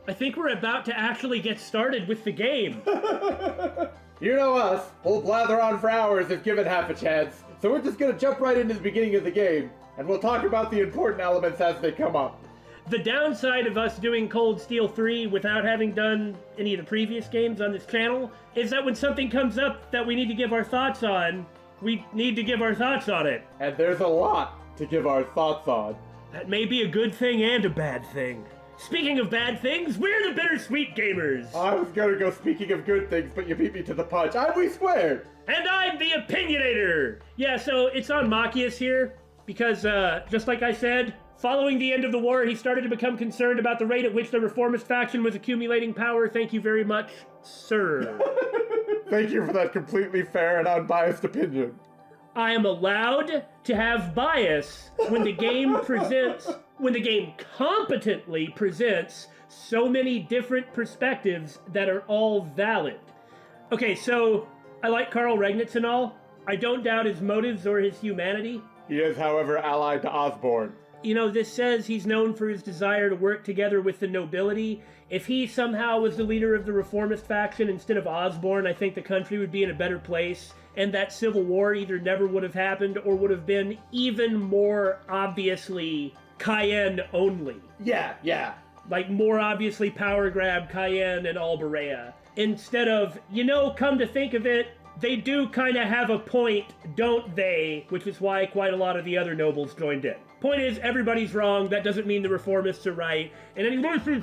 I think we're about to actually get started with the game. You know us. We'll blather on for hours if given half a chance. So we're just gonna jump right into the beginning of the game, and we'll talk about the important elements as they come up. The downside of us doing Cold Steel 3 without having done any of the previous games on this channel is that when something comes up that we need to give our thoughts on, we need to give our thoughts on it. And there's a lot to give our thoughts on. That may be a good thing and a bad thing. Speaking of bad things, we're the Bittersweet Gamers! I was gonna go speaking of good things, but you beat me to the punch. We squared! And I'm the Opinionator! Yeah, so it's on Machias here, because, just like I said, following the end of the war, he started to become concerned about the rate at which the reformist faction was accumulating power. Thank you very much, sir. Thank you for that completely fair and unbiased opinion. I am allowed to have bias when the game competently presents so many different perspectives that are all valid. Okay, so I like Carl Regnitz and all. I don't doubt his motives or his humanity. He is, however, allied to Osborne. You know, this says he's known for his desire to work together with the nobility. If he somehow was the leader of the reformist faction instead of Osborne, I think the country would be in a better place, and that civil war either never would have happened or would have been even more obviously Cayenne only. Yeah. Like, more obviously power grab Cayenne and Alberea. Instead of, come to think of it, they do kind of have a point, don't they? Which is why quite a lot of the other nobles joined in. Point is, everybody's wrong. That doesn't mean the reformists are right. And Anywho,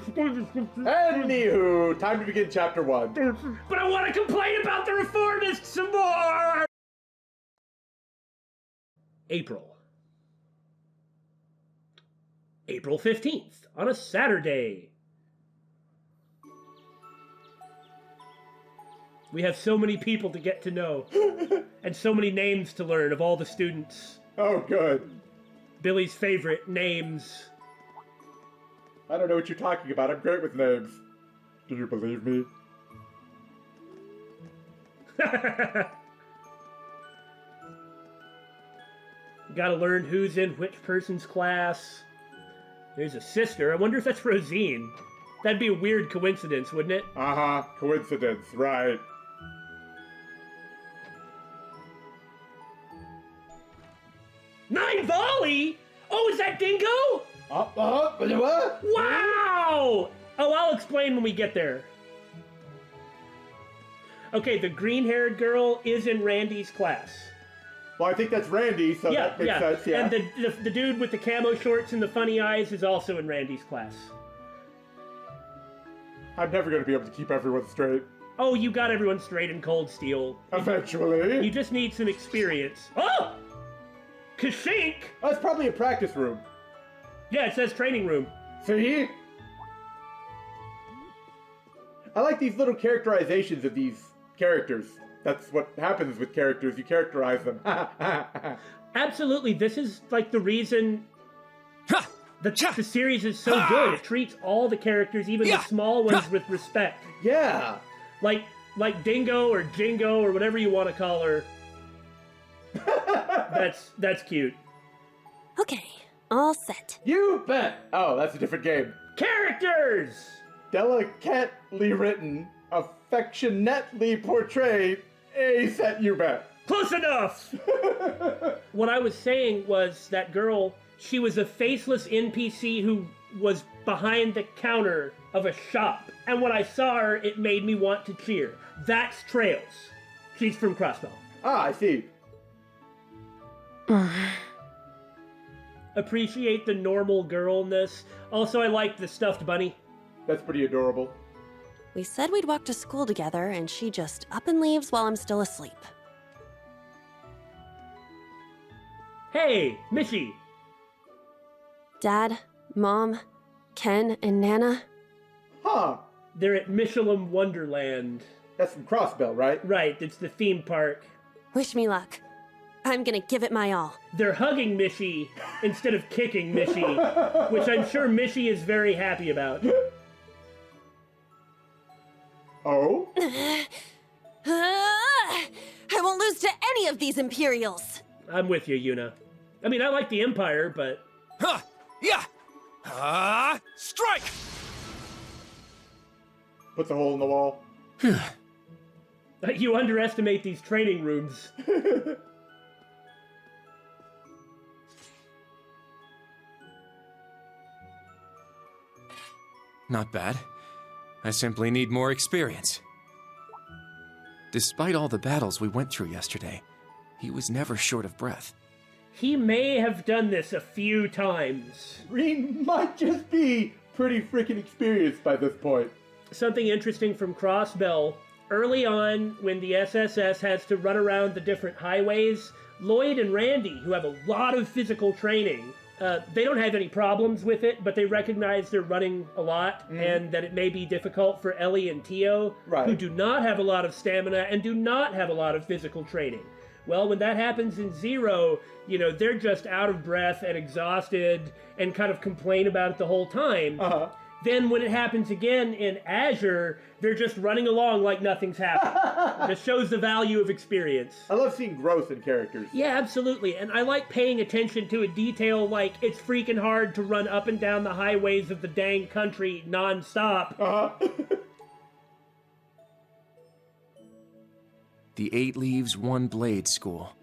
time to begin chapter 1. But I want to complain about the reformists some more! April 15th, on a Saturday. We have so many people to get to know, and so many names to learn of all the students. Oh, good. Billy's favorite names. I don't know what you're talking about. I'm great with names. Do you believe me? Gotta learn who's in which person's class. There's a sister. I wonder if that's Rosine. That'd be a weird coincidence, wouldn't it? Uh-huh. Coincidence, right. Nine volley? Oh, is that Dingo? What? Wow! Oh, I'll explain when we get there. Okay, the green-haired girl is in Randy's class. Well, I think that's Randy, so that makes sense, yeah. And the dude with the camo shorts and the funny eyes is also in Randy's class. I'm never going to be able to keep everyone straight. Oh, you got everyone straight in Cold Steel. Eventually. You just need some experience. Oh! Kashink! Oh, it's probably a practice room. Yeah, it says training room. See? I like these little characterizations of these characters. That's what happens with characters. You characterize them. Absolutely. This is like the reason the series is so good. It treats all the characters, even the small ones, with respect. Yeah. Like Dingo or Jingo or whatever you want to call her. That's cute. Okay, all set. You bet! Oh, that's a different game. Characters! Delicately written, affectionately portrayed, a set you bet. Close enough! What I was saying was that girl, she was a faceless NPC who was behind the counter of a shop. And when I saw her, it made me want to cheer. That's Trails. She's from Crossbell. Ah, I see. Appreciate the normal girlness. Also, I like the stuffed bunny. That's pretty adorable. We said we'd walk to school together, and she just up and leaves while I'm still asleep. Hey, Mishy. Dad, Mom, Ken, and Nana. Huh. They're at Michelin Wonderland. That's from Crossbell, right? Right, it's the theme park. Wish me luck. I'm gonna give it my all. They're hugging Mishy instead of kicking Mishy, which I'm sure Mishy is very happy about. Oh? I won't lose to any of these Imperials. I'm with you, Yuna. I mean, I like the Empire, but... Yeah! Strike! Puts a hole in the wall. You underestimate these training rooms. Not bad. I simply need more experience. Despite all the battles we went through yesterday, he was never short of breath. He may have done this a few times. Rean might just be pretty freaking experienced by this point. Something interesting from Crossbell. Early on, when the SSS has to run around the different highways, Lloyd and Randy, who have a lot of physical training, they don't have any problems with it, but they recognize they're running a lot and that it may be difficult for Ellie and Tio, who do not have a lot of stamina and do not have a lot of physical training. Well, when that happens in Zero, you know, they're just out of breath and exhausted and kind of complain about it the whole time. Then when it happens again in Azure, they're just running along like nothing's happened. Just shows the value of experience. I love seeing growth in characters. Yeah, absolutely. And I like paying attention to a detail like it's freaking hard to run up and down the highways of the dang country non-stop. The 8 Leaves, 1 Blade School.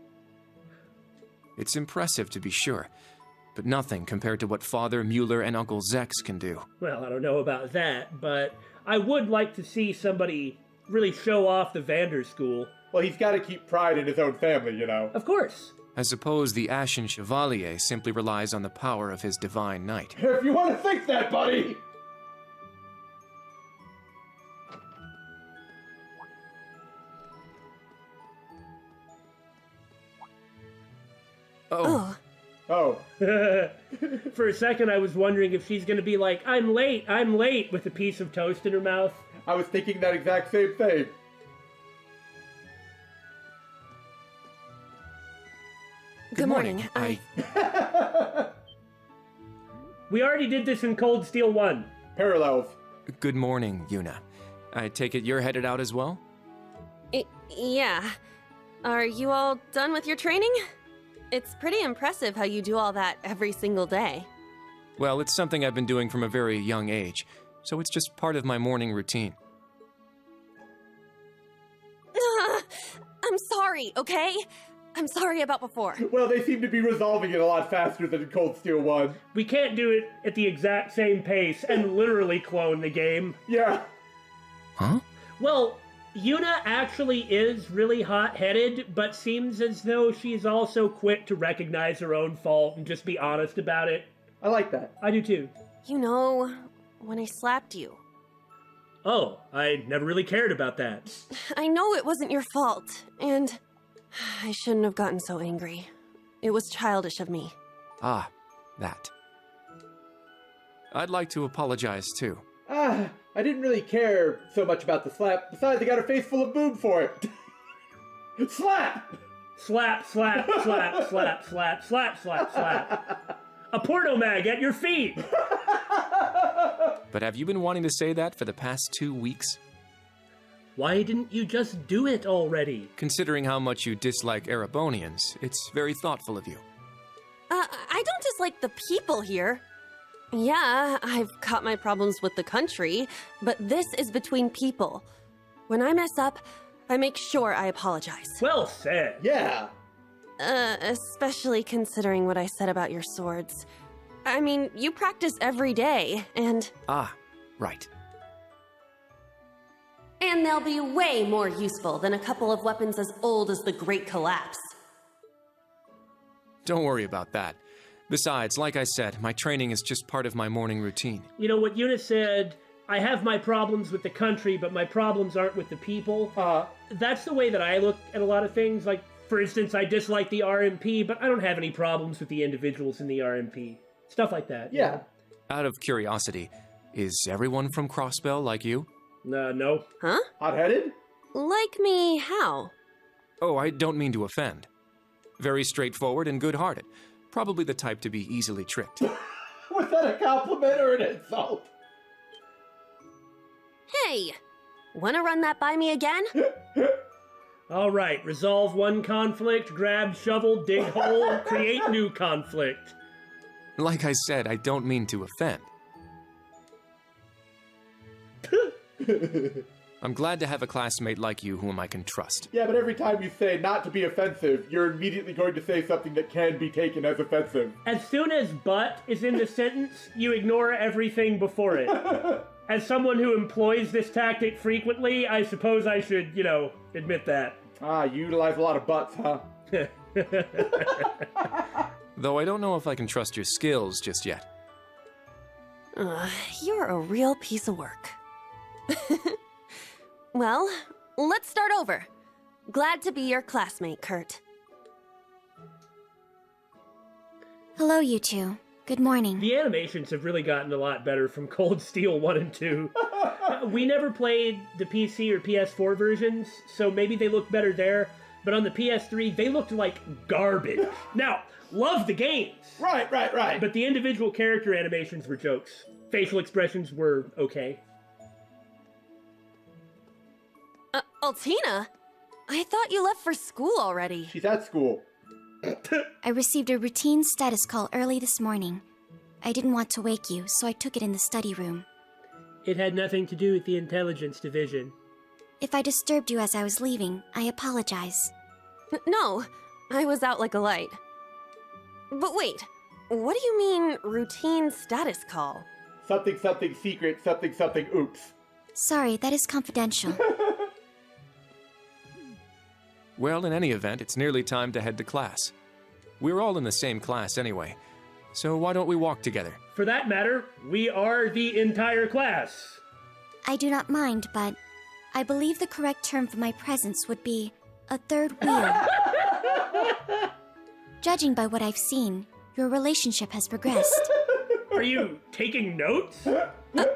It's impressive to be sure, but nothing compared to what Father Mueller and Uncle Zex can do. Well, I don't know about that, but I would like to see somebody really show off the Vander School. Well, he's got to keep pride in his own family, you know. Of course. I suppose the Ashen Chevalier simply relies on the power of his divine knight. If you want to think that, buddy! Oh. Oh. For a second, I was wondering if she's going to be like, I'm late, with a piece of toast in her mouth. I was thinking that exact same thing. Good morning. We already did this in Cold Steel 1. Parallels. Good morning, Yuna. I take it you're headed out as well? Yeah. Are you all done with your training? It's pretty impressive how you do all that every single day. Well, it's something I've been doing from a very young age, so it's just part of my morning routine. I'm sorry, okay? I'm sorry about before. Well, they seem to be resolving it a lot faster than in Cold Steel 1. We can't do it at the exact same pace and literally clone the game. Yeah. Huh? Well, Yuna actually is really hot-headed, but seems as though she's also quick to recognize her own fault and just be honest about it. I like that. I do too. You know, when I slapped you. Oh, I never really cared about that. I know it wasn't your fault, and I shouldn't have gotten so angry. It was childish of me. Ah, that. I'd like to apologize too. I didn't really care so much about the slap. Besides, I got a face full of boob for it. Slap! Slap, slap, slap, slap, slap, slap, slap, slap. A porno mag at your feet! But have you been wanting to say that for the past 2 weeks? Why didn't you just do it already? Considering how much you dislike Erebonians, it's very thoughtful of you. I don't dislike the people here. Yeah, I've got my problems with the country, but this is between people. When I mess up, I make sure I apologize. Well said. Yeah. Especially considering what I said about your swords. I mean, you practice every day, and... Ah, right. And they'll be way more useful than a couple of weapons as old as the Great Collapse. Don't worry about that. Besides, like I said, my training is just part of my morning routine. You know what Eunice said, I have my problems with the country, but my problems aren't with the people. That's the way that I look at a lot of things. Like, for instance, I dislike the RMP, but I don't have any problems with the individuals in the RMP. Stuff like that. Yeah. Out of curiosity, is everyone from Crossbell like you? No. Huh? Hot-headed? Like me, how? Oh, I don't mean to offend. Very straightforward and good-hearted. Probably the type to be easily tricked. Was that a compliment or an insult? Hey! Wanna run that by me again? All right, resolve one conflict, grab shovel, dig hole, create new conflict. Like I said, I don't mean to offend. I'm glad to have a classmate like you whom I can trust. Yeah, but every time you say not to be offensive, you're immediately going to say something that can be taken as offensive. As soon as but is in the sentence, you ignore everything before it. As someone who employs this tactic frequently, I suppose I should, admit that. Ah, you utilize a lot of buts, huh? Though I don't know if I can trust your skills just yet. You're a real piece of work. Well, let's start over. Glad to be your classmate, Kurt. Hello, you two. Good morning. The animations have really gotten a lot better from Cold Steel 1 and 2. We never played the PC or PS4 versions, so maybe they look better there, but on the PS3, they looked like garbage. Now, love the games. Right. But the individual character animations were jokes. Facial expressions were okay. Altina? I thought you left for school already. She's at school. I received a routine status call early this morning. I didn't want to wake you, so I took it in the study room. It had nothing to do with the intelligence division. If I disturbed you as I was leaving, I apologize. No, I was out like a light. But wait, what do you mean, routine status call? Something secret, something oops. Sorry, that is confidential. Well, in any event, it's nearly time to head to class. We're all in the same class anyway, so why don't we walk together? For that matter, we are the entire class. I do not mind, but I believe the correct term for my presence would be a third wheel. Judging by what I've seen, your relationship has progressed. Are you taking notes?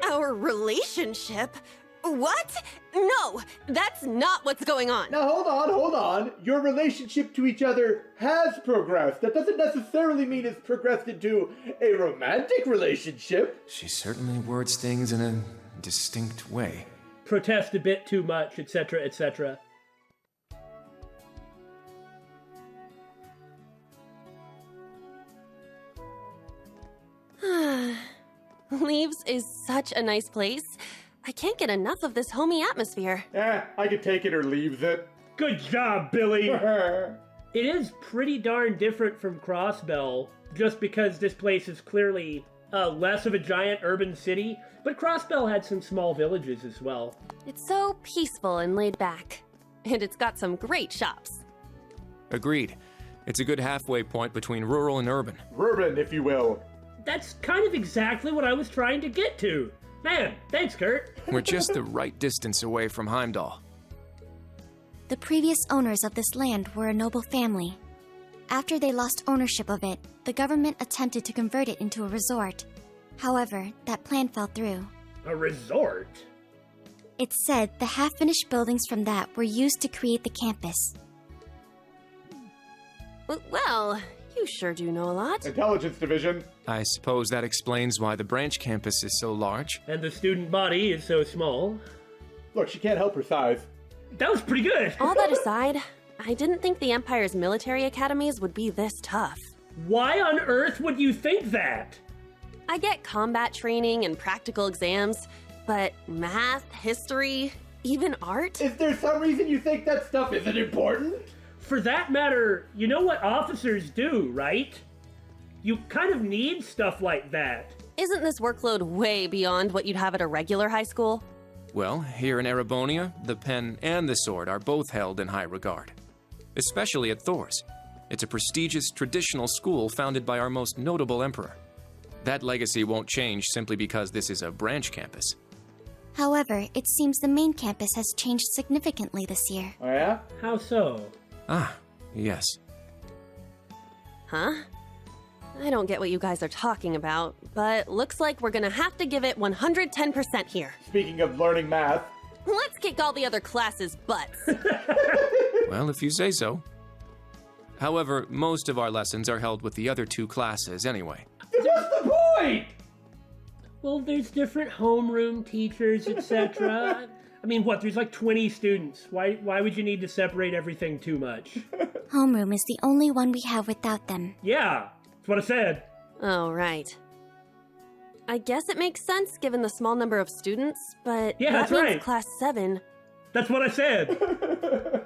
Our relationship? What? No, that's not what's going on. Now hold on. Your relationship to each other has progressed. That doesn't necessarily mean it's progressed into a romantic relationship. She certainly words things in a distinct way. Protest a bit too much, etc., etc. Leaves is such a nice place. I can't get enough of this homey atmosphere. I could take it or leaves it. Good job, Billy! It is pretty darn different from Crossbell, just because this place is clearly less of a giant urban city, but Crossbell had some small villages as well. It's so peaceful and laid back. And it's got some great shops. Agreed. It's a good halfway point between rural and urban. Urban, if you will. That's kind of exactly what I was trying to get to. Man, thanks, Kurt. We're just the right distance away from Heimdall. The previous owners of this land were a noble family. After they lost ownership of it, the government attempted to convert it into a resort. However, that plan fell through. A resort? It's said the half-finished buildings from that were used to create the campus. Well, you sure do know a lot. Intelligence division. I suppose that explains why the branch campus is so large. And the student body is so small. Look, she can't help her size. That was pretty good. All that aside, I didn't think the Empire's military academies would be this tough. Why on earth would you think that? I get combat training and practical exams, but math, history, even art? Is there some reason you think that stuff isn't important? For that matter, you know what officers do, right? You kind of need stuff like that. Isn't this workload way beyond what you'd have at a regular high school? Well, here in Erebonia, the pen and the sword are both held in high regard. Especially at Thors. It's a prestigious traditional school founded by our most notable emperor. That legacy won't change simply because this is a branch campus. However, it seems the main campus has changed significantly this year. Oh yeah? How so? Ah, yes. Huh? I don't get what you guys are talking about, but looks like we're gonna have to give it 110% here. Speaking of learning math. Let's kick all the other classes' butts. Well, if you say so. However, most of our lessons are held with the other two classes anyway. What's the point? Well, there's different homeroom teachers, etc. I mean, what, there's like 20 students. Why would you need to separate everything too much? Homeroom is the only one we have without them. Yeah, that's what I said. Oh, right. I guess it makes sense given the small number of students, but Yeah, that that's means right. class 7. That's what I said.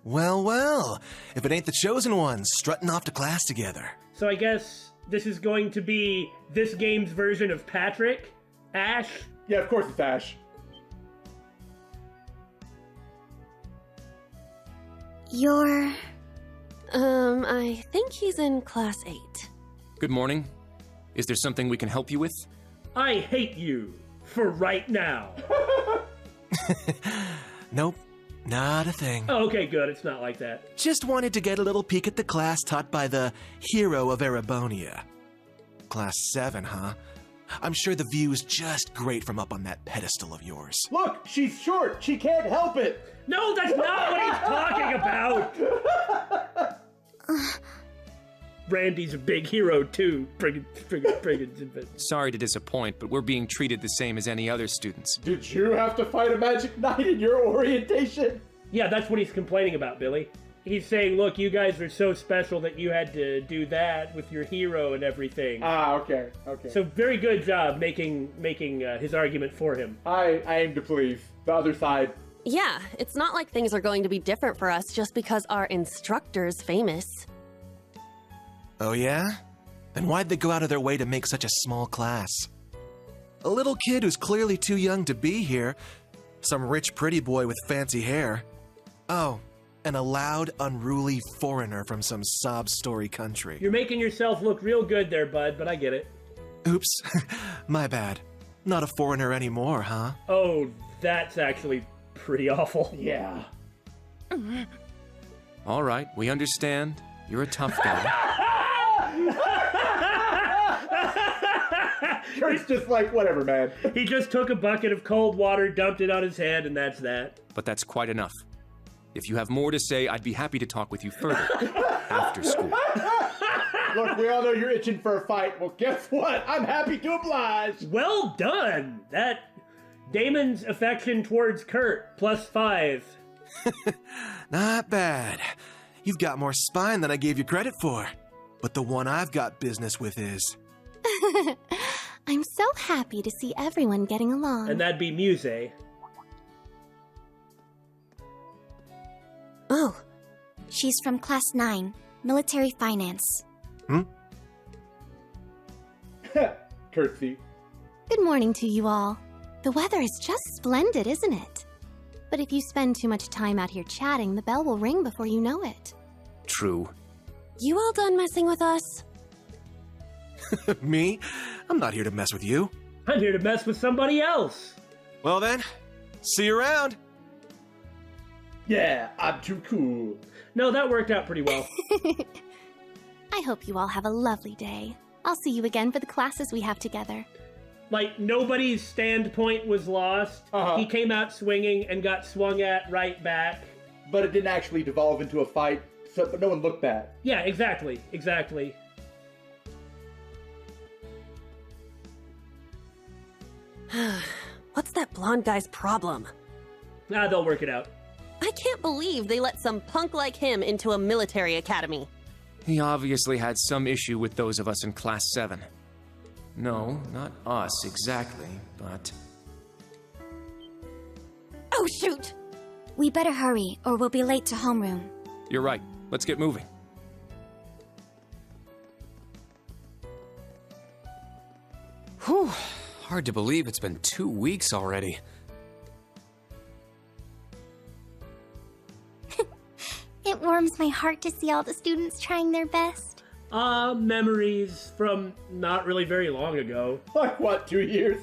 Well, well, if it ain't the chosen ones strutting off to class together. So I guess this is going to be this game's version of Patrick, Ash. Yeah, of course it's Ash. You're... I think he's in class 8. Good morning. Is there something we can help you with? I hate you for right now. Nope, not a thing. Oh, okay, good. It's not like that. Just wanted to get a little peek at the class taught by the hero of Erebonia. Class 7, huh? I'm sure the view is just great from up on that pedestal of yours. Look, she's short. She can't help it. No, that's not what he's talking about. Randy's a big hero too. Friggin'. Sorry to disappoint, but we're being treated the same as any other students. Did you have to fight a magic knight in your orientation? Yeah, that's what he's complaining about, Billy. He's saying, look, you guys are so special that you had to do that with your hero and everything. Ah, okay. So very good job making his argument for him. I aim to please. The other side. Yeah, it's not like things are going to be different for us just because our instructor's famous. Oh yeah? Then why'd they go out of their way to make such a small class? A little kid who's clearly too young to be here. Some rich pretty boy with fancy hair. Oh, and a loud, unruly foreigner from some sob story country. You're making yourself look real good there, bud, but I get it. Oops, my bad. Not a foreigner anymore, huh? Oh, that's actually pretty awful. Yeah. All right, we understand. You're a tough guy. Kurt's just like, whatever, man. He just took a bucket of cold water, dumped it on his head, and that's that. But that's quite enough. If you have more to say, I'd be happy to talk with you further after school. Look, we all know you're itching for a fight. Well, guess what? I'm happy to oblige. Well done! That Damon's affection towards Kurt, +5. Not bad. You've got more spine than I gave you credit for. But the one I've got business with is... I'm so happy to see everyone getting along. And that'd be Muse. Oh, she's from Class 9, Military Finance. Curtsy. Good morning to you all. The weather is just splendid, isn't it? But if you spend too much time out here chatting, the bell will ring before you know it. True. You all done messing with us? Me? I'm not here to mess with you. I'm here to mess with somebody else. Well then, see you around. Yeah, I'm too cool. No, that worked out pretty well. I hope you all have a lovely day. I'll see you again for the classes we have together. Like, nobody's standpoint was lost. Uh-huh. He came out swinging and got swung at right back. But it didn't actually devolve into a fight, so but no one looked bad. Yeah, exactly. What's that blonde guy's problem? They'll work it out. I can't believe they let some punk like him into a military academy. He obviously had some issue with those of us in Class 7. No, not us exactly, but... Oh, shoot! We better hurry, or we'll be late to homeroom. You're right. Let's get moving. Whew. Hard to believe it's been 2 weeks already. It warms my heart to see all the students trying their best. Memories from not really very long ago. Like what, 2 years?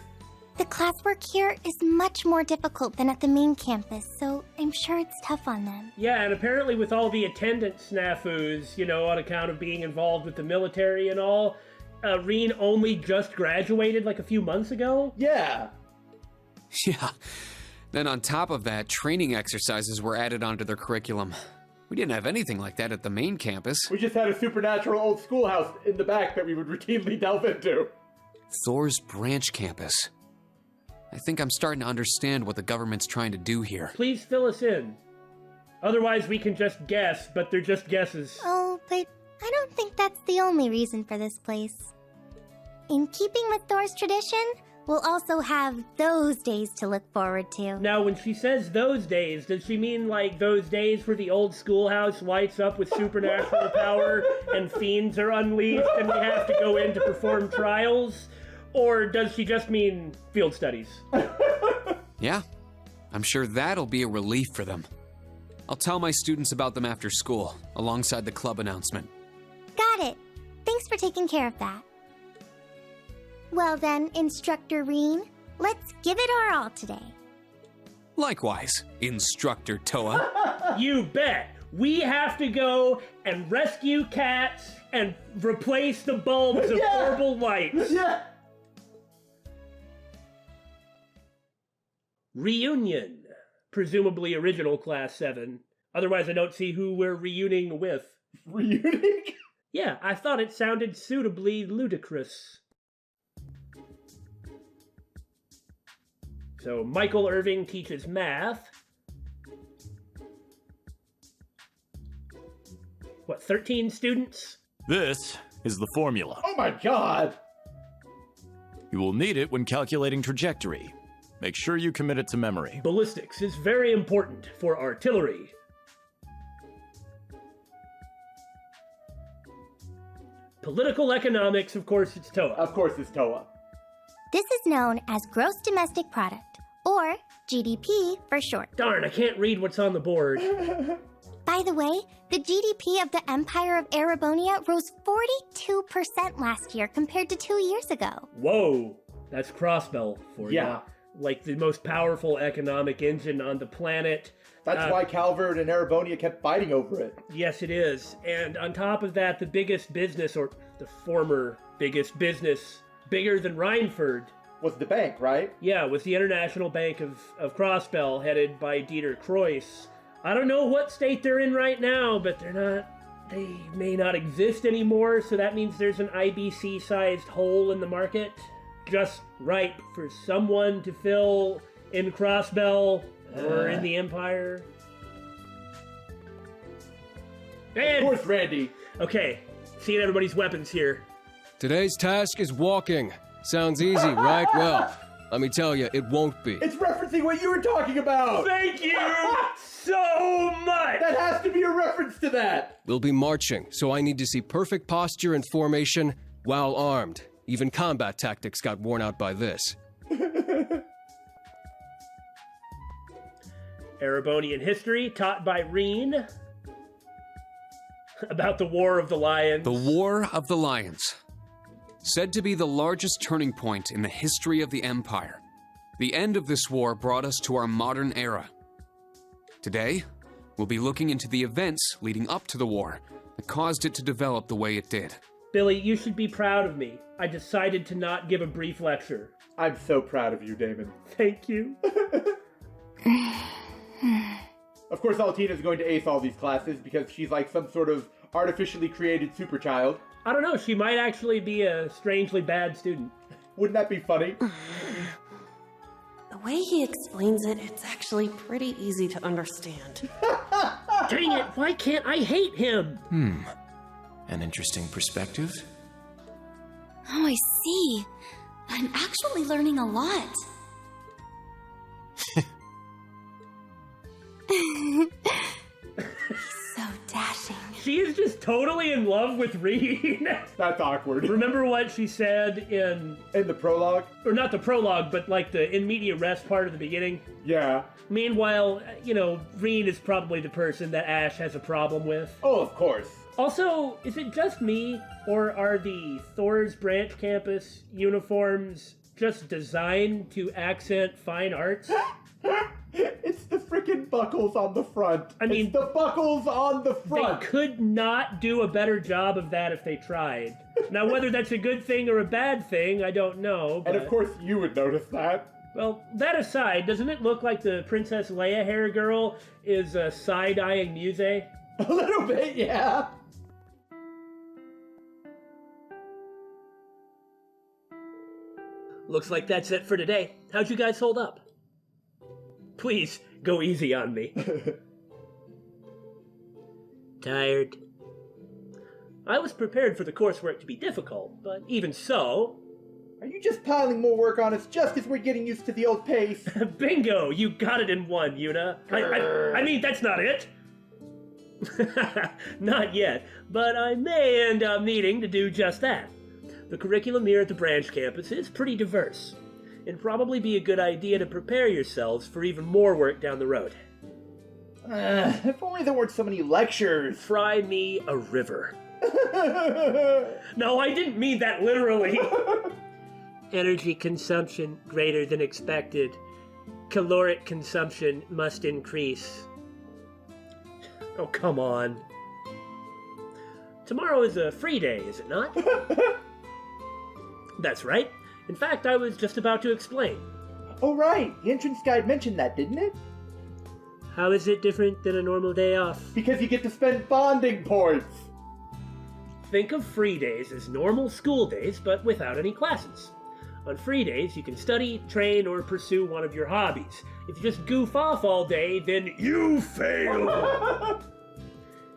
The classwork here is much more difficult than at the main campus, so I'm sure it's tough on them. Yeah, and apparently with all the attendance snafus, on account of being involved with the military and all, Rean only just graduated like a few months ago. Yeah. Yeah. Then on top of that, training exercises were added onto their curriculum. We didn't have anything like that at the main campus. We just had a supernatural old schoolhouse in the back that we would routinely delve into. Thors branch campus. I think I'm starting to understand what the government's trying to do here. Please fill us in. Otherwise we can just guess, but they're just guesses. Oh, but I don't think that's the only reason for this place. in keeping with Thor's tradition, we'll also have those days to look forward to. Now, when she says those days, does she mean like those days where the old schoolhouse lights up with supernatural power and fiends are unleashed and we have to go in to perform trials? Or does she just mean field studies? Yeah, I'm sure that'll be a relief for them. I'll tell my students about them after school, alongside the club announcement. Got it. Thanks for taking care of that. Well then, Instructor Rean, let's give it our all today. Likewise, Instructor Toa. You bet. We have to go and rescue cats and replace the bulbs of horrible lights. Yeah. Reunion. Presumably original Class 7. Otherwise, I don't see who we're reuniting with. Reuniting? Yeah, I thought it sounded suitably ludicrous. So, Michael Irving teaches math. What, 13 students? This is the formula. Oh my god! You will need it when calculating trajectory. Make sure you commit it to memory. Ballistics is very important for artillery. Political economics, of course, it's TOA. Of course it's Toa. This is known as Gross Domestic Product, or GDP for short. Darn, I can't read what's on the board. By the way, the GDP of the Empire of Erebonia rose 42% last year compared to 2 years ago. Whoa, that's Crossbell for you. Yeah. Like the most powerful economic engine on the planet. That's why Calvert and Erebonia kept fighting over it. Yes, it is. And on top of that, the biggest business, or the former biggest business, bigger than Rhineford, Was the bank, right? yeah, was the International Bank of Crossbell, headed by Dieter Croix. I don't know what state they're in right now, but they may not exist anymore, so that means there's an IBC-sized hole in the market. Just ripe for someone to fill in Crossbell or in the Empire. Of And, course, Randy. okay, seeing everybody's weapons here. Today's task is walking. Sounds easy, right? Well, let me tell you, it won't be. It's referencing what you were talking about! Thank you so much! That has to be a reference to that! We'll be marching, so I need to see perfect posture and formation while armed. Even combat tactics got worn out by this. Erebonian history taught by Rean. About the War of the Lions. The War of the Lions. Said to be the largest turning point in the history of the Empire. The end of this war brought us to our modern era. Today, we'll be looking into the events leading up to the war that caused it to develop the way it did. Billy, you should be proud of me. I decided to not give a brief lecture. I'm so proud of you, Damon. Thank you. Of course, Altina's going to ace all these classes because she's like some sort of artificially created super child. I don't know, she might actually be a strangely bad student. Wouldn't that be funny? The way he explains it, it's actually pretty easy to understand. Dang it, why can't I hate him? An interesting perspective. Oh, I see. I'm actually learning a lot. He's so dashing. She is just totally in love with Rean. That's awkward. Remember what she said in the prologue? Or not the prologue, but like the in media res part of the beginning? Yeah. Meanwhile, you know, Rean is probably the person that Ash has a problem with. Oh, of course. Also, is it just me, or are the Thors branch campus uniforms just designed to accent fine arts? It's the frickin' buckles on the front. I mean, it's the buckles on the front. They could not do a better job of that if they tried. Now, whether that's a good thing or a bad thing, I don't know. But... And of course you would notice that. Well, that aside, doesn't it look like the Princess Leia hair girl is side-eyeing Muse? A little bit, yeah. Looks like that's it for today. How'd you guys hold up? Please, go easy on me. Tired. I was prepared for the coursework to be difficult, but even so, Are you just piling more work on us just as we're getting used to the old pace? Bingo! You got it in one, Yuna. I mean, that's not it. Not yet, but I may end up needing to do just that. The curriculum here at the branch campus is pretty diverse. It'd probably be a good idea to prepare yourselves for even more work down the road. If only there weren't so many lectures. Fry me a river. No, I didn't mean that literally. Energy consumption greater than expected. Caloric consumption must increase. Oh, come on. Tomorrow is a free day, is it not? That's right. In fact, I was just about to explain. Oh, right. The entrance guide mentioned that, didn't it? How is it different than a normal day off? Because you get to spend bonding points. Think of free days as normal school days, but without any classes. On free days, you can study, train, or pursue one of your hobbies. If you just goof off all day, then you fail!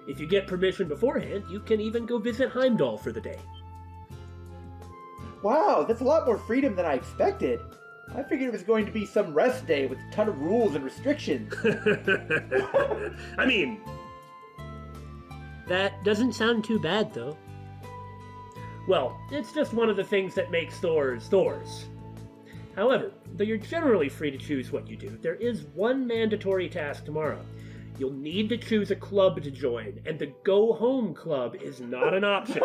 If you get permission beforehand, you can even go visit Heimdall for the day. Wow, that's a lot more freedom than I expected. I figured it was going to be some rest day with a ton of rules and restrictions. I mean, that doesn't sound too bad, though. Well, it's just one of the things that makes Thors Thors. However, though you're generally free to choose what you do, there is one mandatory task tomorrow. You'll need to choose a club to join, and the Go Home Club is not an option.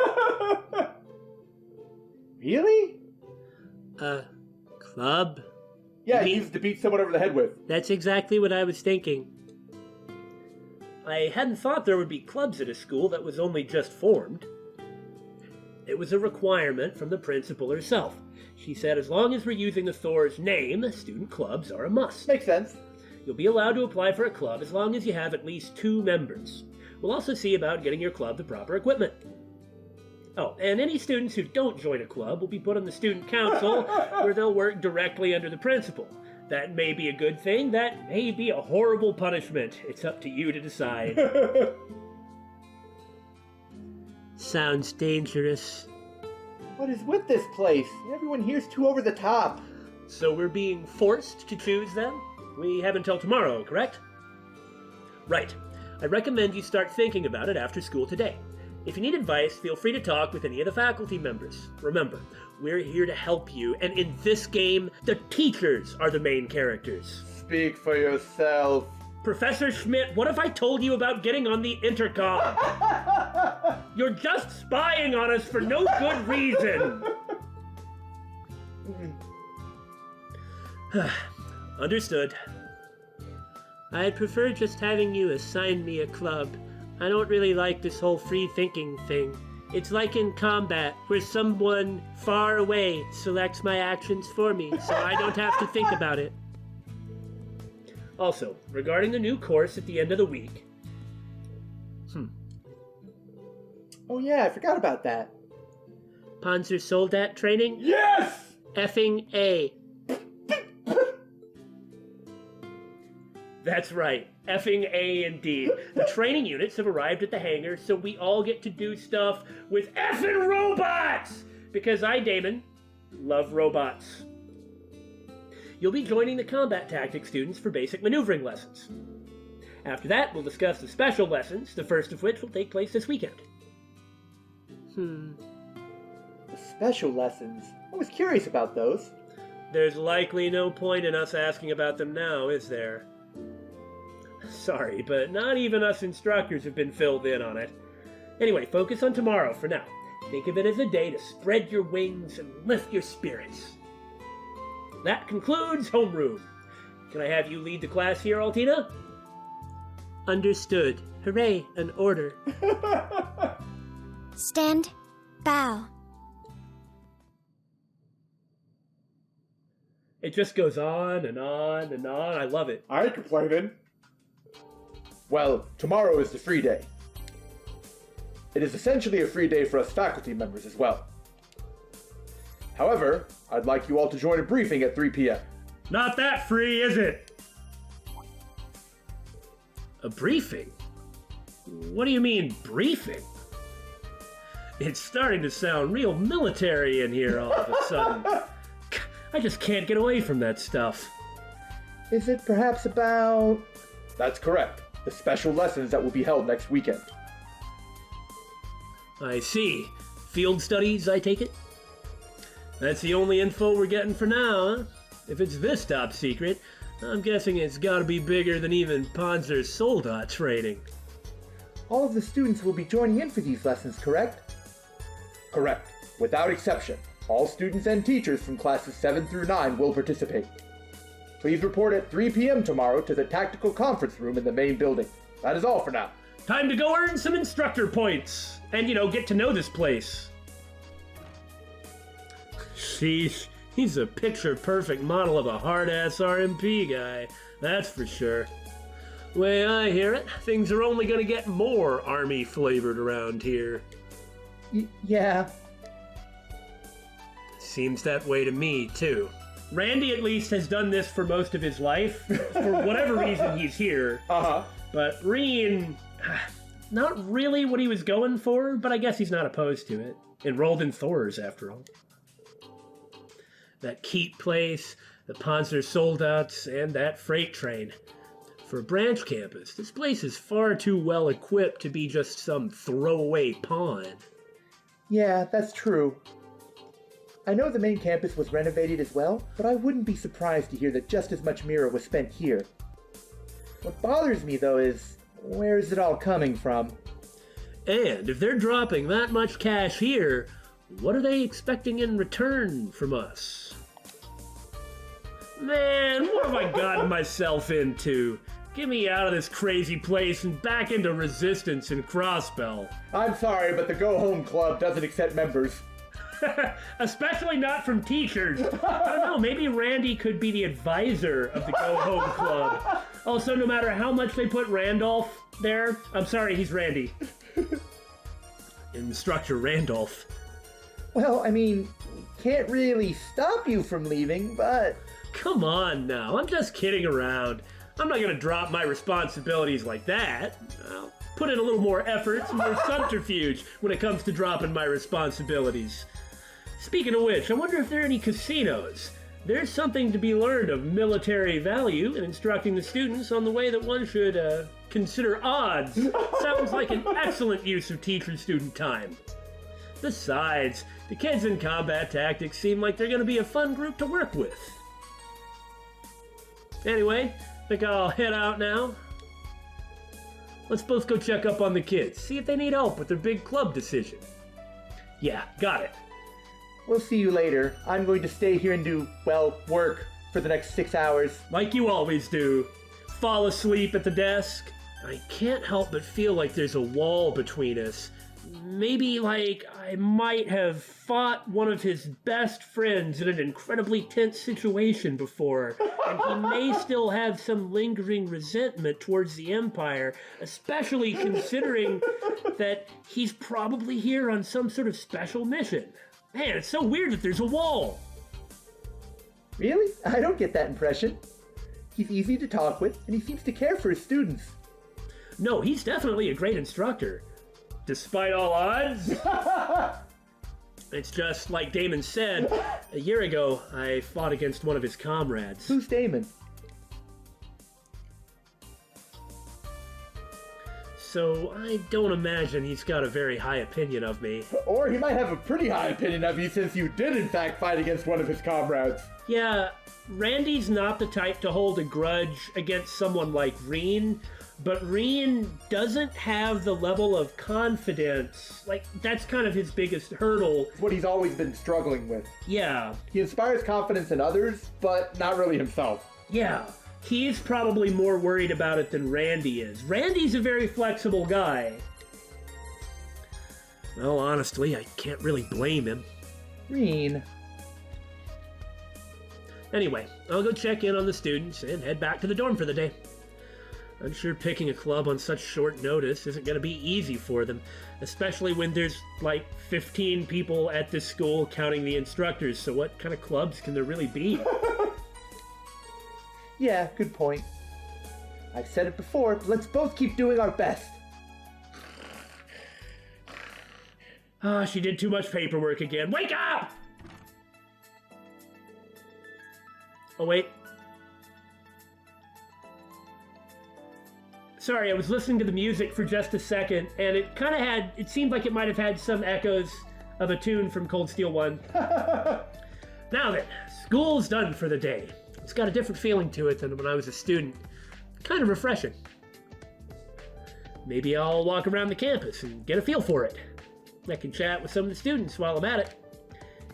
Really? Club? Yeah, you used to beat someone over the head with. That's exactly what I was thinking. I hadn't thought there would be clubs at a school that was only just formed. It was a requirement from the principal herself. She said as long as we're using the Thors name, student clubs are a must. Makes sense. You'll be allowed to apply for a club as long as you have at least 2 members. We'll also see about getting your club the proper equipment. Oh, and any students who don't join a club will be put on the student council, where they'll work directly under the principal. That may be a good thing, that may be a horrible punishment. It's up to you to decide. Sounds dangerous. What is with this place? Everyone here's too over the top. So we're being forced to choose them? We have until tomorrow, correct? Right. I recommend you start thinking about it after school today. If you need advice, feel free to talk with any of the faculty members. Remember, we're here to help you, and in this game, the teachers are the main characters. Speak for yourself. Professor Schmidt, what if I told you about getting on the intercom? You're just spying on us for no good reason. Understood. I'd prefer just having you assign me a club. I don't really like this whole free thinking thing. It's like in combat, where someone far away selects my actions for me, so I don't have to think about it. Also, regarding the new course at the end of the week. Oh yeah, I forgot about that. Panzer Soldat training? Yes! Effing A. That's right. Effing A indeed. The training units have arrived at the hangar, so we all get to do stuff with effing robots! Because I, Damon, love robots. You'll be joining the combat tactics students for basic maneuvering lessons. After that, we'll discuss the special lessons, the first of which will take place this weekend. The special lessons? I was curious about those. There's likely no point in us asking about them now, is there? Sorry, but not even us instructors have been filled in on it. Anyway, focus on tomorrow for now. Think of it as a day to spread your wings and lift your spirits. That concludes homeroom. Can I have you lead the class here, Altina? Understood. Hooray, an order. Stand, bow. It just goes on and on and on. I love it. I ain't complaining. Well, tomorrow is the free day. It is essentially a free day for us faculty members as well. However, I'd like you all to join a briefing at 3 p.m. Not that free, is it? A briefing? What do you mean, briefing? It's starting to sound real military in here all of a sudden. I just can't get away from that stuff. Is it perhaps about... That's correct. The special lessons that will be held next weekend. I see. Field studies, I take it? That's the only info we're getting for now, huh? If it's this top secret, I'm guessing it's gotta be bigger than even Panzer's soldat training. All of the students will be joining in for these lessons, correct? Correct. Without exception. All students and teachers from classes 7 through 9 will participate. Please report at 3 p.m. tomorrow to the tactical conference room in the main building. That is all for now. Time to go earn some instructor points! And, get to know this place. Sheesh, he's a picture-perfect model of a hard-ass RMP guy, that's for sure. Way I hear it, things are only gonna get more army-flavored around here. Yeah. Seems that way to me, too. Randy at least has done this for most of his life. For whatever reason, he's here. Uh-huh. But Rean, not really what he was going for, but I guess he's not opposed to it. Enrolled in Thors, after all. That keep place, the Panzer soldats, and that freight train. For a branch campus, this place is far too well equipped to be just some throwaway pawn. Yeah, that's true. I know the main campus was renovated as well, but I wouldn't be surprised to hear that just as much Mira was spent here. What bothers me, though, is where is it all coming from? And if they're dropping that much cash here, what are they expecting in return from us? Man, what have I gotten myself into? Get me out of this crazy place and back into Resistance and Crossbell. I'm sorry, but the Go Home Club doesn't accept members. Especially not from teachers. I don't know, maybe Randy could be the advisor of the Go Home Club. Also, no matter how much they put Randolph there, I'm sorry, he's Randy. Instructor Randolph. Well, I mean, can't really stop you from leaving, but... Come on now, I'm just kidding around. I'm not gonna drop my responsibilities like that. I'll put in a little more effort, some more subterfuge when it comes to dropping my responsibilities. Speaking of which, I wonder if there are any casinos. There's something to be learned of military value in instructing the students on the way that one should consider odds. Sounds like an excellent use of teacher-student time. Besides, the kids in combat tactics seem like they're going to be a fun group to work with. Anyway, think I'll head out now. Let's both go check up on the kids, see if they need help with their big club decision. Yeah, got it. We'll see you later. I'm going to stay here and do, well, work for the next 6 hours. Like you always do. Fall asleep at the desk. I can't help but feel like there's a wall between us. Maybe like I might have fought one of his best friends in an incredibly tense situation before, and he may still have some lingering resentment towards the Empire, especially considering that he's probably here on some sort of special mission. Man, it's so weird that there's a wall. Really? I don't get that impression. He's easy to talk with, and he seems to care for his students. No, he's definitely a great instructor. Despite all odds. It's just like Damon said, a year ago, I fought against one of his comrades. Who's Damon? So I don't imagine he's got a very high opinion of me. Or he might have a pretty high opinion of you since you did in fact fight against one of his comrades. Yeah, Randy's not the type to hold a grudge against someone like Rean, but Rean doesn't have the level of confidence. Like, that's kind of his biggest hurdle. It's what he's always been struggling with. Yeah. He inspires confidence in others, but not really himself. Yeah. He's probably more worried about it than Randy is. Randy's a very flexible guy. Well, honestly, I can't really blame him. Rean. Anyway, I'll go check in on the students and head back to the dorm for the day. I'm sure picking a club on such short notice isn't going to be easy for them, especially when there's like 15 people at this school counting the instructors, so what kind of clubs can there really be? Yeah, good point. I've said it before, but let's both keep doing our best. Ah, she did too much paperwork again. Wake up! Oh, wait. Sorry, I was listening to the music for just a second, and it seemed like it might have had some echoes of a tune from Cold Steel 1. Now then, school's done for the day. It's got a different feeling to it than when I was a student. Kind of refreshing. Maybe I'll walk around the campus and get a feel for it. I can chat with some of the students while I'm at it.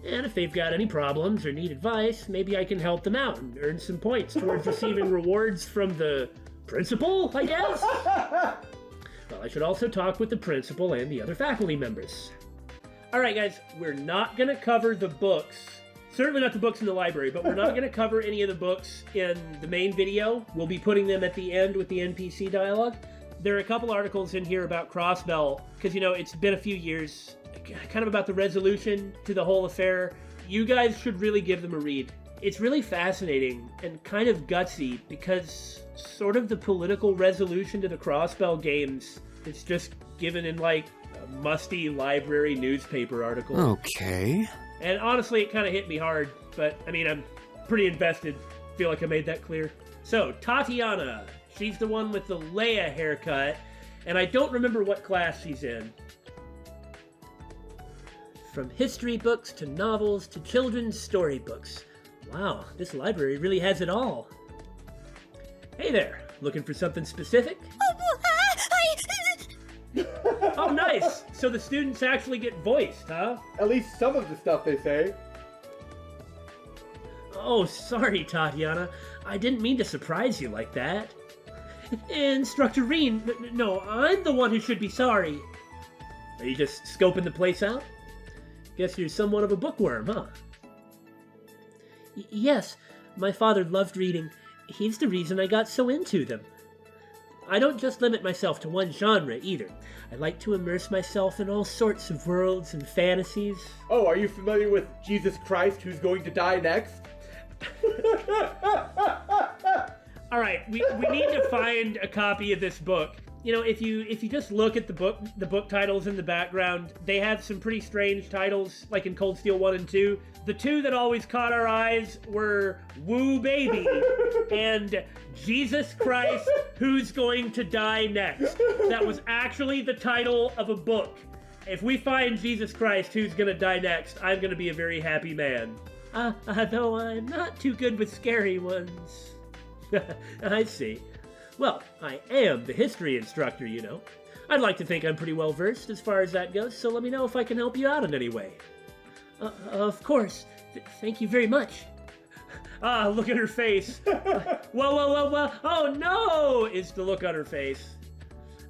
And if they've got any problems or need advice, maybe I can help them out and earn some points towards receiving rewards from the principal, I guess? Well, I should also talk with the principal and the other faculty members. Alright guys, we're not going to cover the books. Certainly not the books in the library, but we're not going to cover any of the books in the main video. We'll be putting them at the end with the NPC dialogue. There are a couple articles in here about Crossbell, because, it's been a few years, kind of about the resolution to the whole affair. You guys should really give them a read. It's really fascinating and kind of gutsy, because sort of the political resolution to the Crossbell games is just given in, a musty library newspaper article. Okay. And honestly, it kind of hit me hard, but, I'm pretty invested. Feel like I made that clear. So, Tatiana. She's the one with the Leia haircut, and I don't remember what class she's in. From history books to novels to children's storybooks. Wow, this library really has it all. Hey there, looking for something specific? Oh, nice! So the students actually get voiced, huh? At least some of the stuff they say. Oh, sorry, Tatiana. I didn't mean to surprise you like that. Instructor Rean, no, I'm the one who should be sorry. Are you just scoping the place out? Guess you're somewhat of a bookworm, huh? Yes, my father loved reading. He's the reason I got so into them. I don't just limit myself to one genre, either. I like to immerse myself in all sorts of worlds and fantasies. Oh, are you familiar with Jesus Christ, who's going to die next? All right, we need to find a copy of this book. If you just look at the book titles in the background, they have some pretty strange titles, like in Cold Steel 1 and 2. The two that always caught our eyes were Woo Baby and Jesus Christ, Who's Going to Die Next. That was actually the title of a book. If we find Jesus Christ, Who's Gonna Die Next, I'm gonna be a very happy man. Though I'm not too good with scary ones. I see. Well, I am the history instructor, I'd like to think I'm pretty well versed as far as that goes, so let me know if I can help you out in any way. Of course. Thank you very much. Ah, look at her face. Whoa. Oh no, is the look on her face.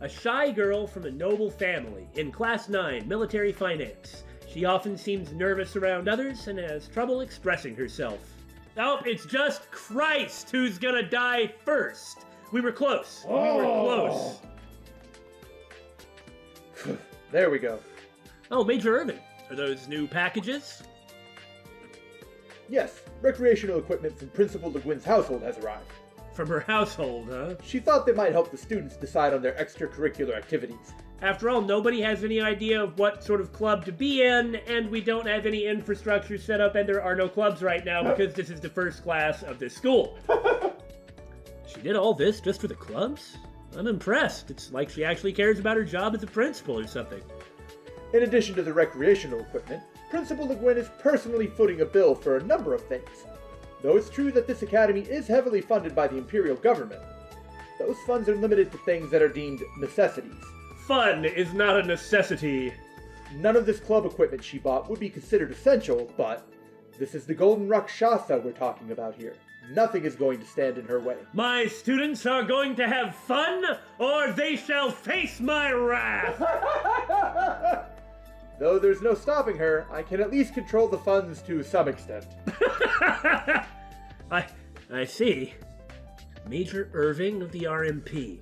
A shy girl from a noble family in Class 9, Military Finance. She often seems nervous around others and has trouble expressing herself. Oh, it's just Christ who's gonna die first. We were close. We were close. There we go. Oh, Major Irvin. Are those new packages? Yes, recreational equipment from Principal Le Guin's household has arrived. From her household, huh? She thought they might help the students decide on their extracurricular activities. After all, nobody has any idea of what sort of club to be in, and we don't have any infrastructure set up, and there are no clubs right now because this is the first class of this school. She did all this just for the clubs? I'm impressed. It's like she actually cares about her job as a principal or something. In addition to the recreational equipment, Principal Le Guin is personally footing a bill for a number of things. Though it's true that this academy is heavily funded by the Imperial government, those funds are limited to things that are deemed necessities. Fun is not a necessity. None of this club equipment she bought would be considered essential, but this is the Golden Rakshasa we're talking about here. Nothing is going to stand in her way. My students are going to have fun, or they shall face my wrath! Though there's no stopping her, I can at least control the funds to some extent. I see. Major Irving of the RMP.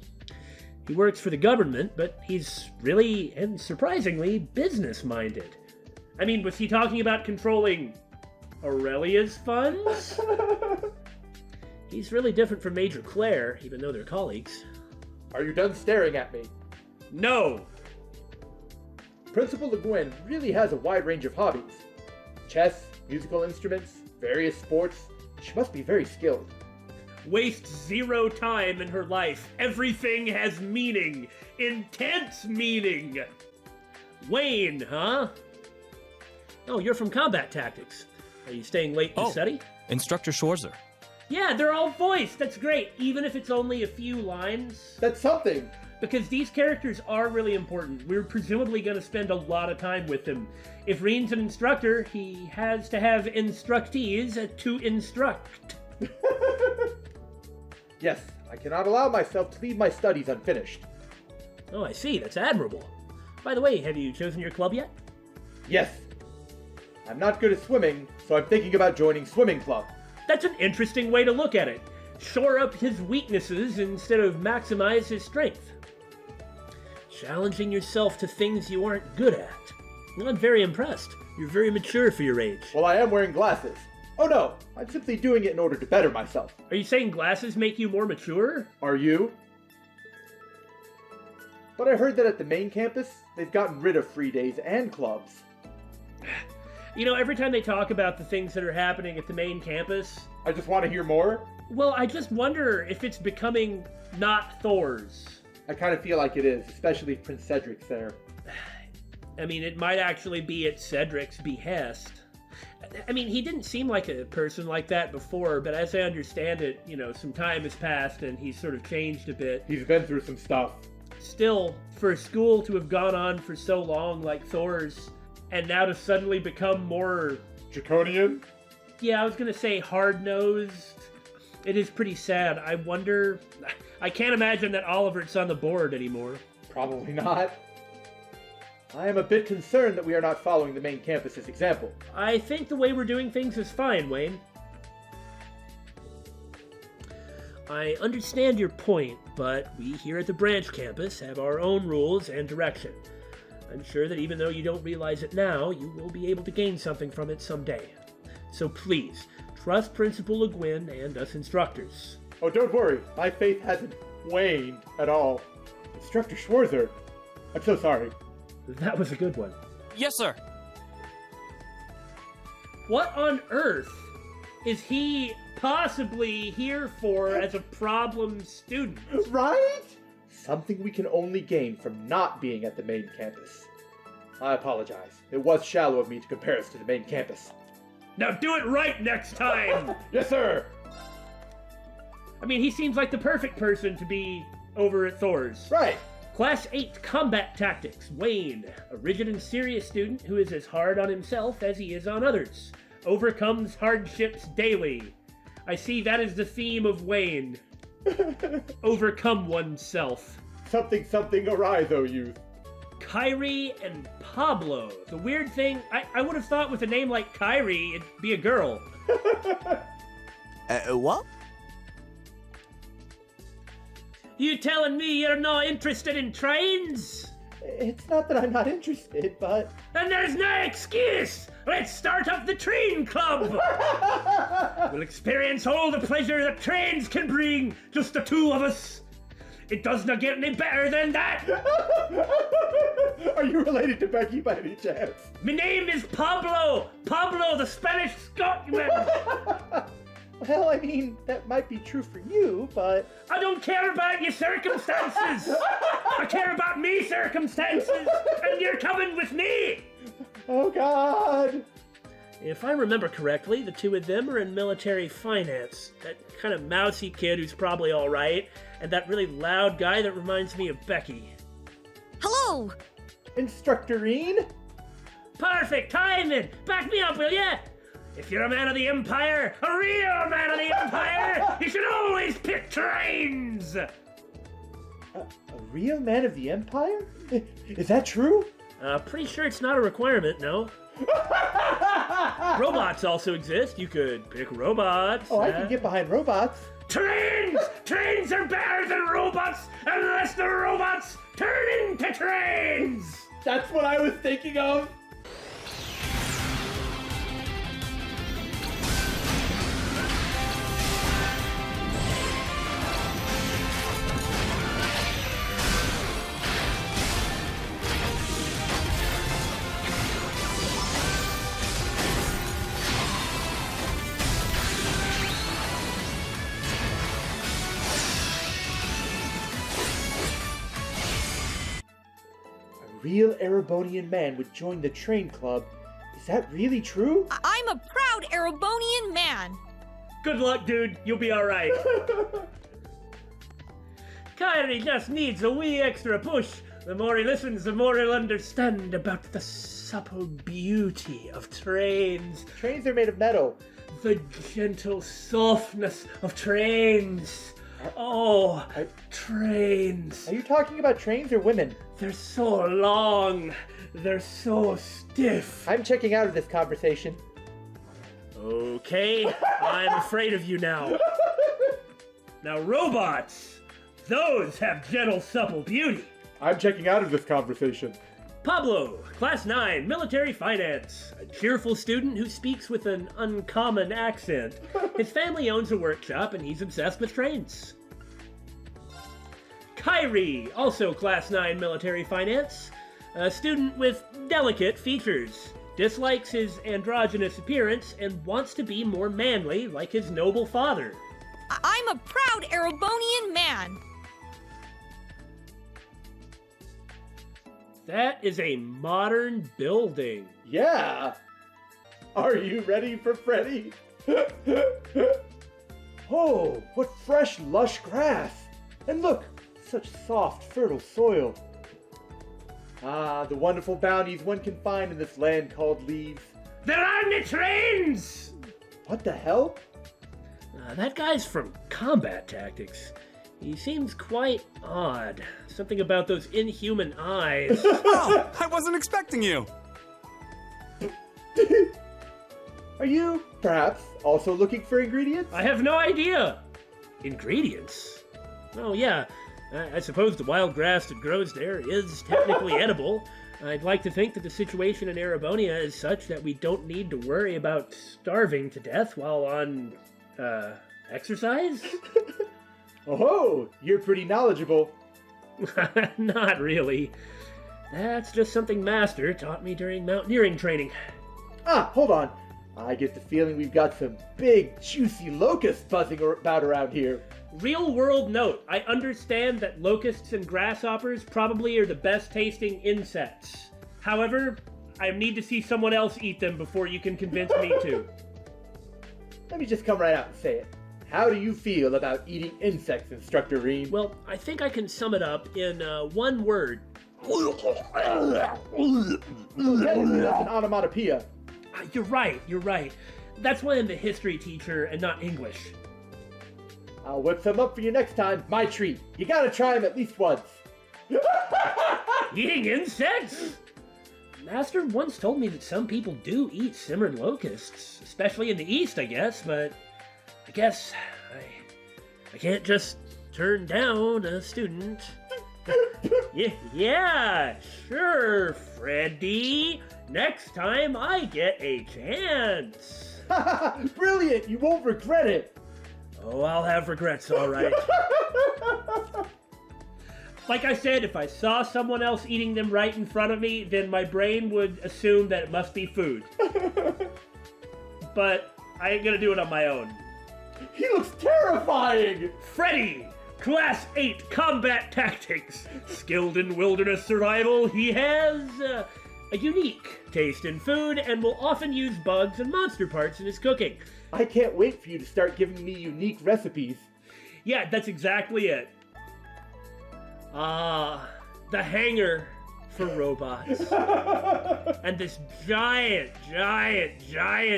He works for the government, but he's really, and surprisingly, business-minded. I mean, was he talking about controlling Aurelia's funds? He's really different from Major Claire, even though they're colleagues. Are you done staring at me? No! Principal Le Guin really has a wide range of hobbies. Chess, musical instruments, various sports. She must be very skilled. Wastes 0 time in her life. Everything has meaning. Intense meaning. Wayne, huh? Oh, you're from Combat Tactics. Are you staying late to study? Instructor Schwarzer. Yeah, they're all voiced. That's great, even if it's only a few lines. That's something. Because these characters are really important. We're presumably going to spend a lot of time with them. If Rean's an instructor, he has to have instructees to instruct. Yes, I cannot allow myself to leave my studies unfinished. Oh, I see. That's admirable. By the way, have you chosen your club yet? Yes. I'm not good at swimming, so I'm thinking about joining swimming club. That's an interesting way to look at it. Shore up his weaknesses instead of maximize his strength. Challenging yourself to things you aren't good at. I'm very impressed. You're very mature for your age. Well, I am wearing glasses. Oh no, I'm simply doing it in order to better myself. Are you saying glasses make you more mature? Are you? But I heard that at the main campus, they've gotten rid of free days and clubs. You know, every time they talk about the things that are happening at the main campus... I just want to hear more? Well, I just wonder if it's becoming not Thors. I kind of feel like it is, especially if Prince Cedric's there. I mean, it might actually be at Cedric's behest. I mean, he didn't seem like a person like that before, but as I understand it, you know, some time has passed and he's sort of changed a bit. He's been through some stuff. Still, for a school to have gone on for so long like Thors, and now to suddenly become more... Draconian? Yeah, I was gonna say hard-nosed. It is pretty sad. I wonder... I can't imagine that Olivert's on the board anymore. Probably not. I am a bit concerned that we are not following the main campus's example. I think the way we're doing things is fine, Wayne. I understand your point, but we here at the branch campus have our own rules and direction. I'm sure that even though you don't realize it now, you will be able to gain something from it someday. So please, trust Principal Le Guin and us instructors. Oh, don't worry. My faith hasn't waned at all. Instructor Schwarzer, I'm so sorry. That was a good one. Yes, sir. What on earth is he possibly here for as a problem student? Right? Something we can only gain from not being at the main campus. I apologize. It was shallow of me to compare us to the main campus. Now do it right next time! Yes, sir! I mean, he seems like the perfect person to be over at Thors. Right. Class 8 Combat Tactics, Wayne, a rigid and serious student who is as hard on himself as he is on others. Overcomes hardships daily. I see that is the theme of Wayne. Overcome oneself. Something, something arise, O youth. Kyrie and Pablo. The weird thing, I would have thought with a name like Kyrie, it'd be a girl. What? You telling me you're not interested in trains? It's not that I'm not interested, but... And there's no excuse! Let's start up the train club! We'll experience all the pleasure that trains can bring, just the two of us. It does not get any better than that! Are you related to Becky by any chance? My name is Pablo! Pablo, the Spanish Scotchman! Well, I mean, that might be true for you, but... I don't care about your circumstances! I care about me circumstances! And you're coming with me! Oh, God! If I remember correctly, the two of them are in military finance. That kind of mousy kid who's probably alright, and that really loud guy that reminds me of Becky. Hello! Instructor Rean? Perfect timing! Back me up, will ya? If you're a man of the Empire, a real man of the Empire, you should always pick trains! A real man of the Empire? Is that true? Pretty sure it's not a requirement, no. Robots also exist. You could pick robots. Oh, I can get behind robots. Trains! Trains are better than robots unless the robots turn into trains! That's what I was thinking of. real Erebonian man would join the train club. Is that really true? I'm a proud Erebonian man. Good luck, dude. You'll be alright. Kyrie just needs a wee extra push. The more he listens, the more he'll understand about the supple beauty of trains. Trains are made of metal. The gentle softness of trains. Oh, trains. Are you talking about trains or women? They're so long. They're so stiff. I'm checking out of this conversation. Okay, I'm afraid of you now. Now, robots, those have gentle, supple beauty. I'm checking out of this conversation. Pablo, Class 9, Military Finance. A cheerful student who speaks with an uncommon accent. His family owns a workshop and he's obsessed with trains. Kyrie, also Class 9, Military Finance. A student with delicate features. Dislikes his androgynous appearance and wants to be more manly like his noble father. I'm a proud Erebonian man. That is a modern building. Yeah. Are you ready for Freddy? Oh, what fresh, lush grass. And look, such soft, fertile soil. Ah, the wonderful bounties one can find in this land called leaves. They're on the trains! What the hell? That guy's from Combat Tactics. He seems quite odd. Something about those inhuman eyes. Oh, I wasn't expecting you. Are you, perhaps, also looking for ingredients? I have no idea. Ingredients? Oh, yeah. I suppose the wild grass that grows there is technically edible. I'd like to think that the situation in Erebonia is such that we don't need to worry about starving to death while on, exercise? Oh, you're pretty knowledgeable. Not really. That's just something Master taught me during mountaineering training. Ah, hold on. I get the feeling we've got some big, juicy locusts buzzing about around here. Real world note, I understand that locusts and grasshoppers probably are the best tasting insects. However, I need to see someone else eat them before you can convince me to. Let me just come right out and say it. How do you feel about eating insects, Instructor Rean? Well, I think I can sum it up in one word. That's an onomatopoeia. You're right. That's why I'm the history teacher and not English. I'll whip some up for you next time. My treat. You gotta try them at least once. Eating insects? Master once told me that some people do eat simmered locusts, especially in the East, I guess, but I guess I can't just turn down a student. Yeah, sure, Freddy. Next time I get a chance. Brilliant! You won't regret it. Oh, I'll have regrets, all right. Like I said, if I saw someone else eating them right in front of me, then my brain would assume that it must be food. But I ain't gonna do it on my own. He looks terrifying! Freddy! Class 8 Combat Tactics. Skilled in wilderness survival, he has a unique taste in food and will often use bugs and monster parts in his cooking. I can't wait for you to start giving me unique recipes. Yeah, that's exactly it. Ah, the hangar for robots. And this giant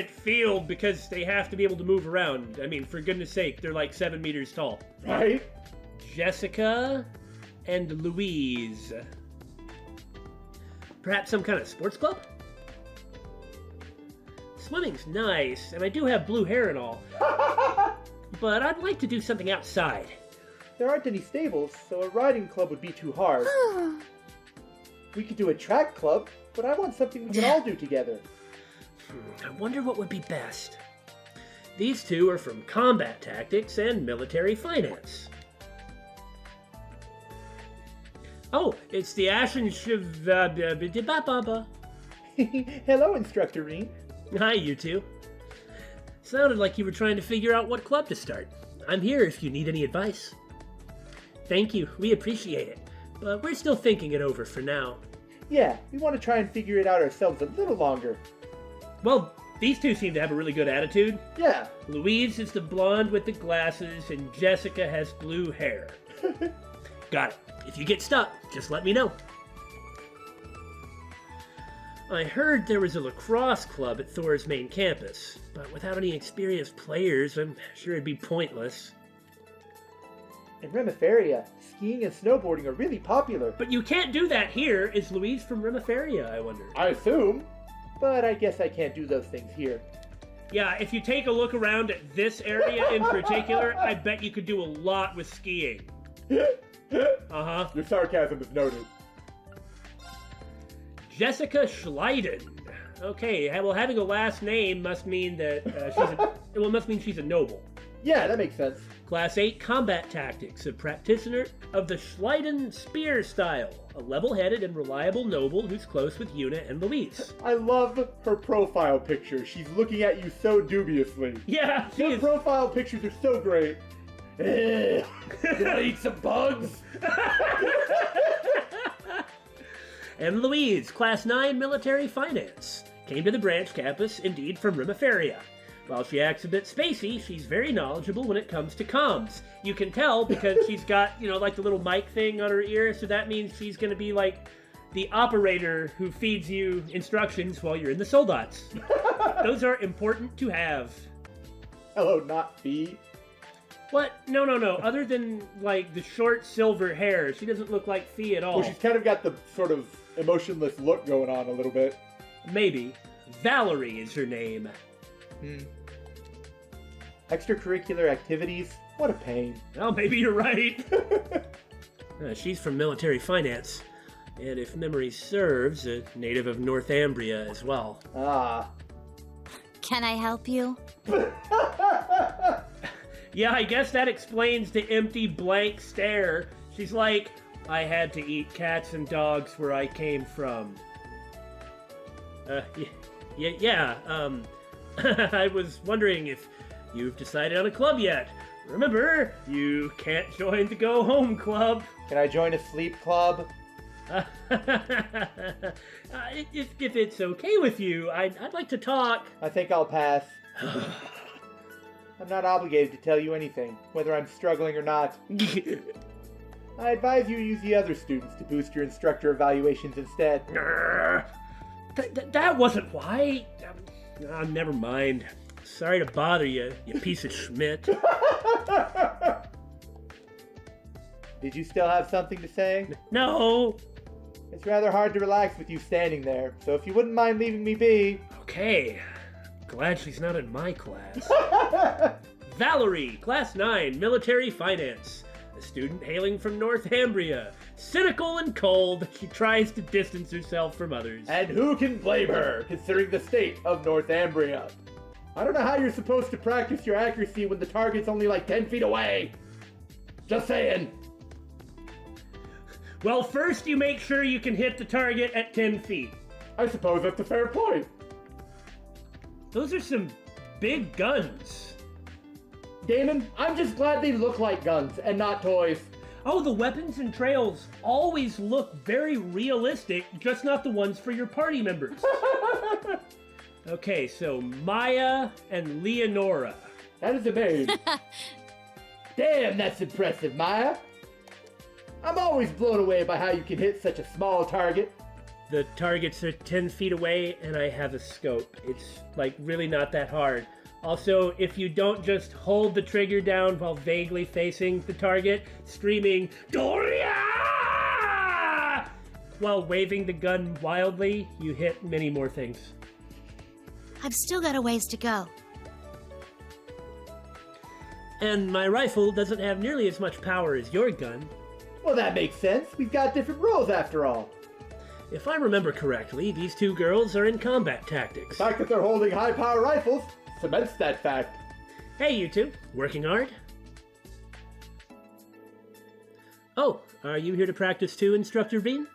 field because they have to be able to move around. I mean, for goodness sake, they're like 7 meters tall. Right? Jessica and Louise. Perhaps some kind of sports club? Swimming's nice, and I do have blue hair and all. But I'd like to do something outside. There aren't any stables, so a riding club would be too hard. We could do a track club, but I want something we can all do together. I wonder what would be best. These two are from Combat Tactics and Military Finance. Oh, it's the Ashen Hello, Instructor Rean. Hi, you two. Sounded like you were trying to figure out what club to start. I'm here if you need any advice. Thank you, we appreciate it, but we're still thinking it over for now. Yeah, we want to try and figure it out ourselves a little longer. Well, these two seem to have a really good attitude. Yeah. Louise is the blonde with the glasses, and Jessica has blue hair. Got it. If you get stuck, just let me know. I heard there was a lacrosse club at Thors' main campus, but without any experienced players, I'm sure it'd be pointless. In Remiferia, skiing and snowboarding are really popular. But you can't do that here. Is Louise from Remiferia, I wonder? I assume. But I guess I can't do those things here. Yeah, if you take a look around at this area in particular, I bet you could do a lot with skiing. Uh-huh. Your sarcasm is noted. Jessica Schleiden. Okay, well, having a last name must mean that she's a noble. Yeah, that makes sense. Class 8 Combat Tactics, a practitioner of the Schleiden Spear style, a level-headed and reliable noble who's close with Juna and Louise. I love her profile picture. She's looking at you so dubiously. Yeah, her profile pictures are so great. Did I eat some bugs? And Louise, Class 9 Military Finance, came to the branch campus, indeed from Remiferia. While she acts a bit spacey, she's very knowledgeable when it comes to comms. You can tell because she's got, like the little mic thing on her ear, so that means she's going to be like the operator who feeds you instructions while you're in the soldats. Those are important to have. Hello, not feed. What? No. Other than, like, the short silver hair, she doesn't look like Fee at all. Well, she's kind of got the sort of emotionless look going on a little bit. Maybe. Valerie is her name. Extracurricular activities? What a pain. Well, maybe you're right. She's from military finance. And if memory serves, a native of Northumbria as well. Ah. Can I help you? Yeah, I guess that explains the empty, blank stare. She's like, I had to eat cats and dogs where I came from. I was wondering if you've decided on a club yet. Remember, you can't join the Go Home Club. Can I join a sleep club? If it's okay with you, I'd like to talk. I think I'll pass. I'm not obligated to tell you anything, whether I'm struggling or not. I advise you use the other students to boost your instructor evaluations instead. That wasn't why. Never mind. Sorry to bother you, you piece of Schmidt. Did you still have something to say? No. It's rather hard to relax with you standing there, so if you wouldn't mind leaving me be. Okay. Glad she's not in my class. Valerie, Class 9, Military Finance. A student hailing from Northumbria. Cynical and cold, she tries to distance herself from others. And who can blame her, considering the state of Northumbria? I don't know how you're supposed to practice your accuracy when the target's only like 10 feet away. Just saying. Well, first you make sure you can hit the target at 10 feet. I suppose that's a fair point. Those are some big guns. Damon, I'm just glad they look like guns and not toys. Oh, the weapons and trails always look very realistic, just not the ones for your party members. Okay, so Maya and Leonora. That is a name. Damn, that's impressive, Maya. I'm always blown away by how you can hit such a small target. The targets are 10 feet away, and I have a scope. It's, like, really not that hard. Also, if you don't just hold the trigger down while vaguely facing the target, screaming, Doria! While waving the gun wildly, you hit many more things. I've still got a ways to go. And my rifle doesn't have nearly as much power as your gun. Well, that makes sense. We've got different roles after all. If I remember correctly, these two girls are in combat tactics. The fact that they're holding high-power rifles cements that fact. Hey, you two. Working hard? Oh, are you here to practice too, Instructor Rean?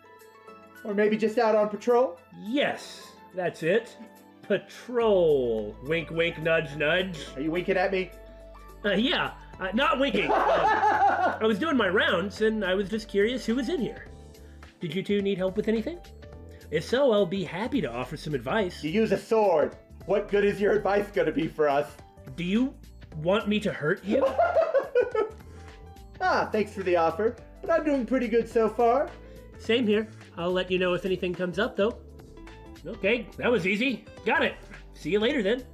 Or maybe just out on patrol? Yes, that's it. Patrol. Wink, wink, nudge, nudge. Are you winking at me? Yeah, not winking. I was doing my rounds, and I was just curious who was in here. Did you two need help with anything? If so, I'll be happy to offer some advice. You use a sword. What good is your advice gonna be for us? Do you want me to hurt you? Thanks for the offer, but I'm doing pretty good so far. Same here. I'll let you know if anything comes up, though. Okay, that was easy. Got it. See you later, then.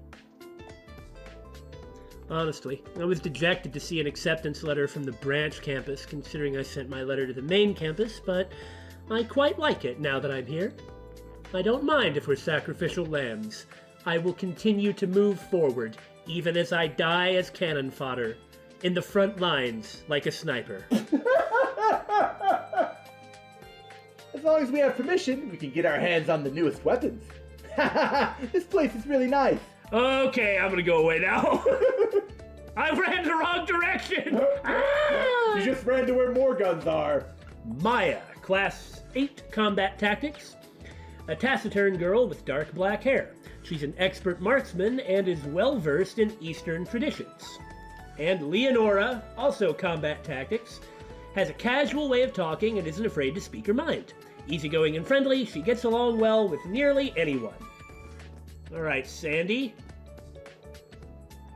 Honestly, I was dejected to see an acceptance letter from the branch campus, considering I sent my letter to the main campus, but I quite like it now that I'm here. I don't mind if we're sacrificial lambs. I will continue to move forward, even as I die as cannon fodder, in the front lines like a sniper. As long as we have permission, we can get our hands on the newest weapons. This place is really nice. Okay, I'm gonna go away now. I ran the wrong direction! You just ran to where more guns are. Maya, Class 8 Combat Tactics. A taciturn girl with dark black hair. She's an expert marksman and is well-versed in Eastern traditions. And Leonora, also Combat Tactics, has a casual way of talking and isn't afraid to speak her mind. Easygoing and friendly, she gets along well with nearly anyone. Alright, Sandy.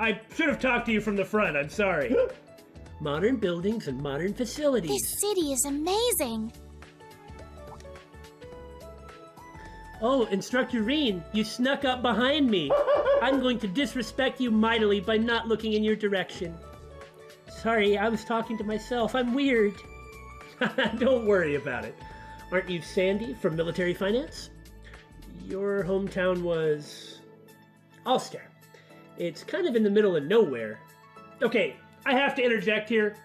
I should have talked to you from the front, I'm sorry. Modern buildings and modern facilities. This city is amazing. Oh, Instructor Rean, you snuck up behind me. I'm going to disrespect you mightily by not looking in your direction. Sorry, I was talking to myself. I'm weird. Don't worry about it. Aren't you Sandy from Military Finance? Your hometown was Ulster. It's kind of in the middle of nowhere. Okay, I have to interject here.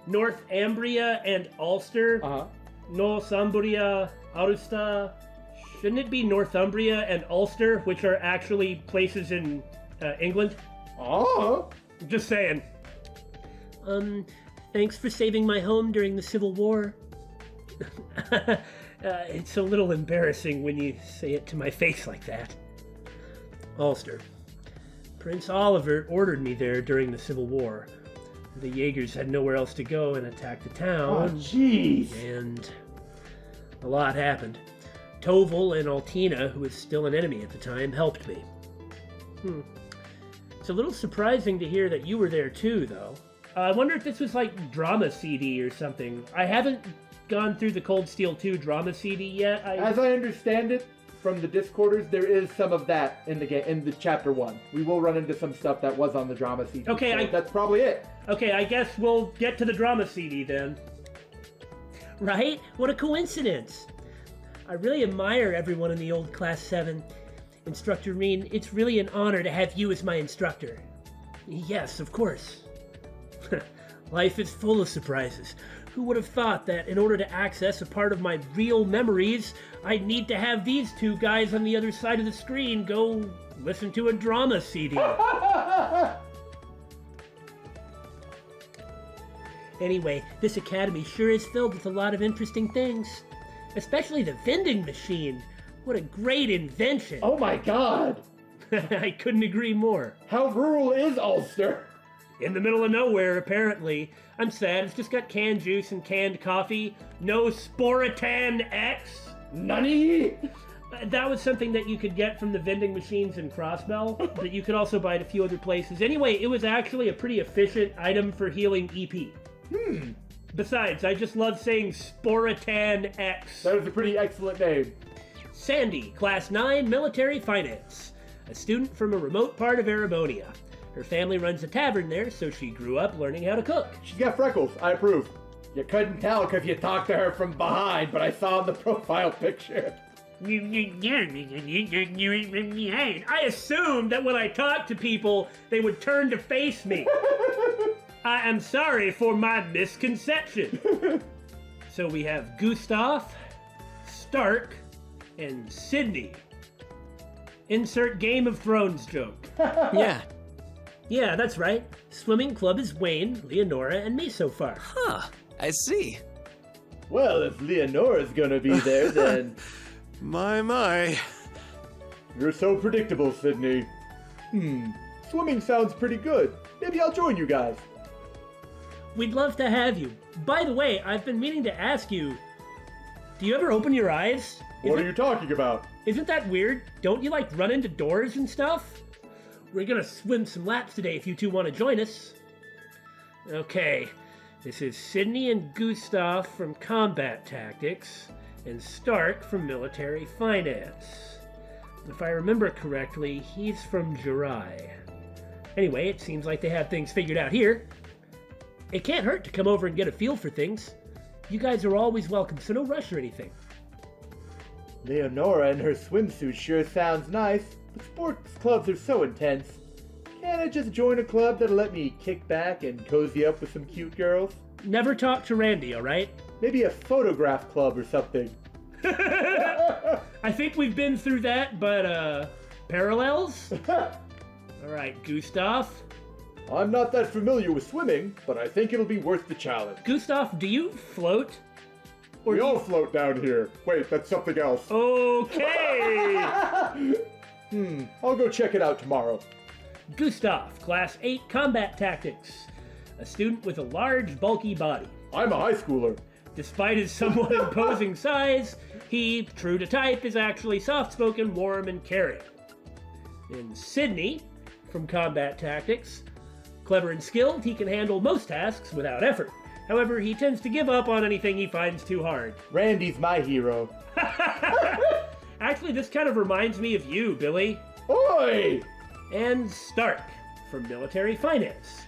Northumbria and Ulster. Northumbria, Arusta. Shouldn't it be Northumbria and Ulster, which are actually places in England? Oh. Just saying. Thanks for saving my home during the Civil War. It's a little embarrassing when you say it to my face like that. Ulster. Prince Oliver ordered me there during the Civil War. The Jaegers had nowhere else to go and attacked the town. Oh, jeez. And a lot happened. Toval and Altina, who was still an enemy at the time, helped me. It's a little surprising to hear that you were there too, though. I wonder if this was like drama CD or something. I haven't gone through the Cold Steel 2 drama CD yet. As I understand it, from the Discorders, there is some of that in the game, in the chapter 1. We will run into some stuff that was on the drama CD. Okay, so that's probably it. Okay, I guess we'll get to the drama CD then. Right? What a coincidence! I really admire everyone in the old Class 7. Instructor Rean, it's really an honor to have you as my instructor. Yes, of course. Life is full of surprises. Who would have thought that in order to access a part of my real memories, I'd need to have these two guys on the other side of the screen go listen to a drama CD? Anyway, this academy sure is filled with a lot of interesting things. Especially the vending machine. What a great invention. Oh my god! I couldn't agree more. How rural is Ulster? In the middle of nowhere, apparently. I'm sad, it's just got canned juice and canned coffee. No Sporatan X. Nani? That was something that you could get from the vending machines in Crossbell, but you could also buy it a few other places. Anyway, it was actually a pretty efficient item for healing EP. Besides, I just love saying Sporatan X. That is a pretty excellent name. Sandy, Class 9, Military Finance. A student from a remote part of Erebonia. Her family runs a tavern there, so she grew up learning how to cook. She's got freckles, I approve. You couldn't tell because you talked to her from behind, but I saw the profile picture. I assumed that when I talked to people, they would turn to face me. I am sorry for my misconception. So we have Gustav, Stark, and Sydney. Insert Game of Thrones joke. Yeah, that's right. Swimming club is Wayne, Leonora, and me so far. Huh, I see. Well, if Leonora's gonna be there, then... My. You're so predictable, Sydney. Swimming sounds pretty good. Maybe I'll join you guys. We'd love to have you. By the way, I've been meaning to ask you, Do you ever open your eyes? What are you talking about? Isn't that weird? Don't you like run into doors and stuff? We're gonna swim some laps today if you two want to join us. Okay, this is Sydney and Gustav from Combat Tactics, and Stark from Military Finance. If I remember correctly, he's from Jirai. Anyway, it seems like they have things figured out here. It can't hurt to come over and get a feel for things. You guys are always welcome, so no rush or anything. Leonora in her swimsuit sure sounds nice, but sports clubs are so intense. Can't I just join a club that'll let me kick back and cozy up with some cute girls? Never talk to Randy, alright? Maybe a photograph club or something. I think we've been through that, but, parallels? Alright, Gustav? I'm not that familiar with swimming, but I think it'll be worth the challenge. Gustav, do you float? Or we all float down here. Wait, that's something else. Okay! I'll go check it out tomorrow. Gustav, Class 8 Combat Tactics. A student with a large, bulky body. I'm a high schooler. Despite his somewhat imposing size, he, true to type, is actually soft-spoken, warm, and caring. In Sydney, from Combat Tactics, clever and skilled, he can handle most tasks without effort. However, he tends to give up on anything he finds too hard. Randy's my hero. Actually, this kind of reminds me of you, Billy. Oi! And Stark, from Military Finance.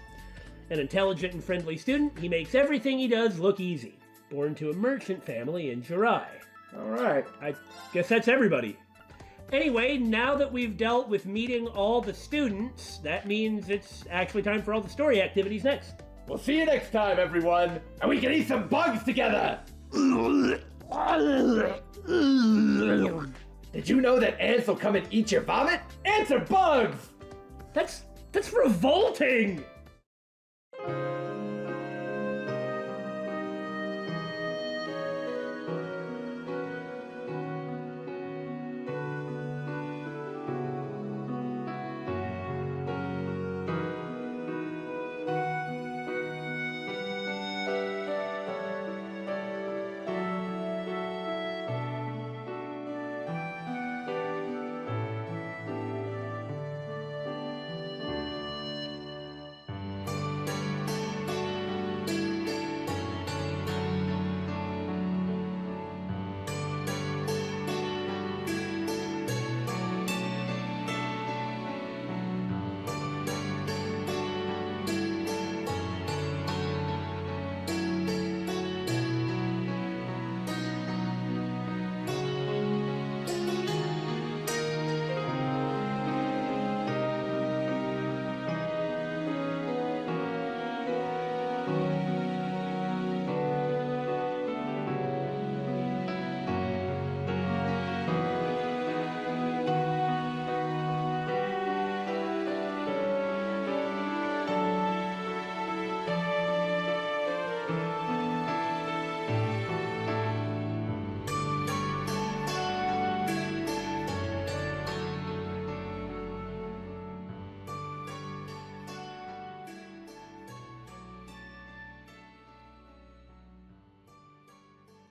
An intelligent and friendly student, he makes everything he does look easy. Born to a merchant family in Jirai. Alright. I guess that's everybody. Anyway, now that we've dealt with meeting all the students, that means it's actually time for all the story activities next. We'll see you next time, everyone, and we can eat some bugs together! Did you know that ants will come and eat your vomit? Ants are bugs! That's revolting!